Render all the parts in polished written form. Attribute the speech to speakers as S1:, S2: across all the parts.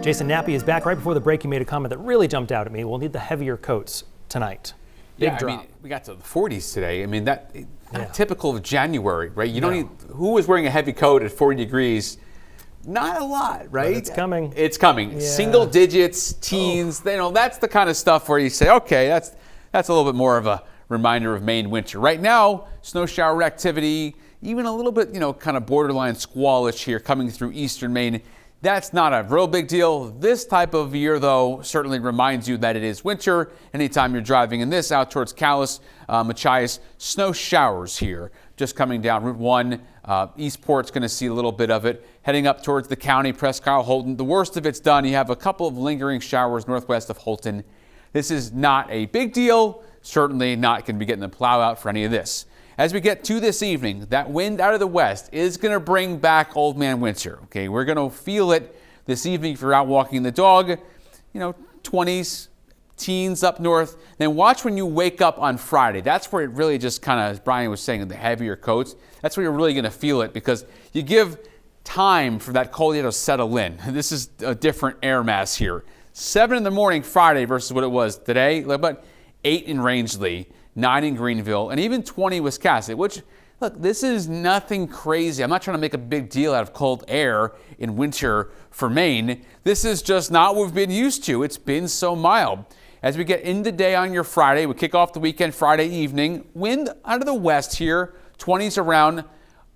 S1: Jason Nappy is back. Right before the break, he made a comment that really jumped out at me. We'll need the heavier coats tonight. Big drop.
S2: I mean, we got to the 40s today. I mean, that not typical of January, right? You don't need, who was wearing a heavy coat at 40 degrees? Not a lot, right?
S1: But it's coming.
S2: It's coming.
S1: Yeah.
S2: Single digits, teens, that's the kind of stuff where you say, okay, that's a little bit more of a reminder of Maine winter. Right now, snow shower activity, even a little bit, kind of borderline squallish here coming through eastern Maine. That's not a real big deal. This type of year, though, certainly reminds you that it is winter. Anytime you're driving in this out towards Calais, Machias, snow showers here just coming down Route 1. Eastport's going to see a little bit of it. Heading up towards the county, Presque Isle, Houlton. The worst of it's done. You have a couple of lingering showers northwest of Houlton. This is not a big deal. Certainly not going to be getting the plow out for any of this. As we get to this evening, that wind out of the west is going to bring back old man winter. Okay, we're going to feel it this evening if you're out walking the dog. 20s, teens up north. Then watch when you wake up on Friday. That's where it really just kind of, as Brian was saying, the heavier coats. That's where you're really going to feel it because you give time for that cold air to settle in. This is a different air mass here. 7 in the morning Friday versus what it was today. But 8 in Rangeley. 9 in Greenville, and even 20 Wiscasset, which, look, this is nothing crazy. I'm not trying to make a big deal out of cold air in winter for Maine. This is just not what we've been used to. It's been so mild. As we get in the day on your Friday, we kick off the weekend Friday evening. Wind out of the west here, 20s around.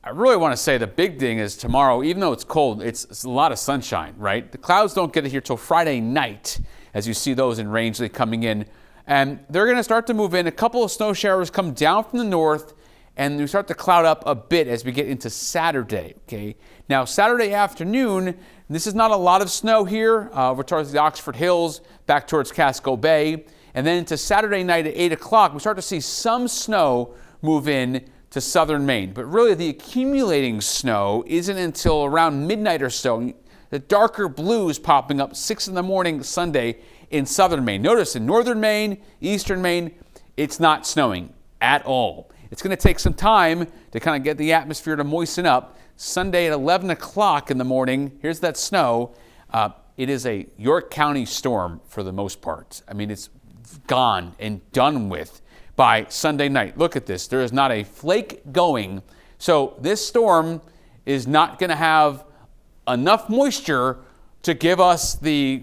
S2: I really want to say the big thing is tomorrow, even though it's cold, it's a lot of sunshine, right? The clouds don't get here till Friday night, as you see those in Rangeley coming in. And they're going to start to move in. A couple of snow showers come down from the north, and we start to cloud up a bit as we get into Saturday. Okay. Now, Saturday afternoon, this is not a lot of snow here. We're towards the Oxford Hills, back towards Casco Bay. And then into Saturday night at 8 o'clock, we start to see some snow move in to southern Maine. But really, the accumulating snow isn't until around midnight or so. The darker blues popping up 6 in the morning Sunday in southern Maine. Notice in northern Maine, eastern Maine, it's not snowing at all. It's going to take some time to kind of get the atmosphere to moisten up. Sunday at 11 o'clock in the morning, here's that snow. It is a York County storm for the most part. I mean, it's gone and done with by Sunday night. Look at this. There is not a flake going. So this storm is not going to have enough moisture to give us the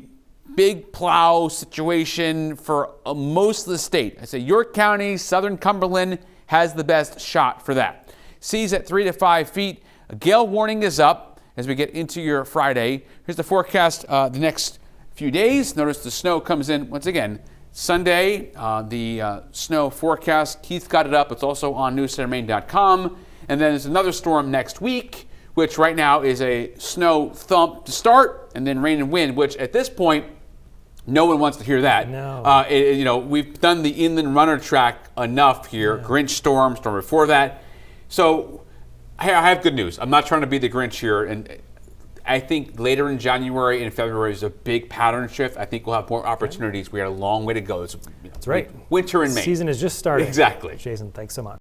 S2: big plow situation for most of the state. I say York County, southern Cumberland has the best shot for that. Seas at 3 to 5 feet. A gale warning is up as we get into your Friday. Here's the forecast the next few days. Notice the snow comes in once again. Sunday, the snow forecast, Keith got it up. It's also on newscentermaine.com. And then there's another storm next week, which right now is a snow thump to start, and then rain and wind, which at this point, no one wants to hear that.
S1: No.
S2: We've done the inland runner track enough here. Yeah. Grinch storm before that. So I have good news. I'm not trying to be the Grinch here. And I think later in January and February is a big pattern shift. I think we'll have more opportunities. We got a long way to go.
S1: That's right.
S2: Winter in Maine.
S1: Season is just starting.
S2: Exactly.
S1: Jason, thanks so much.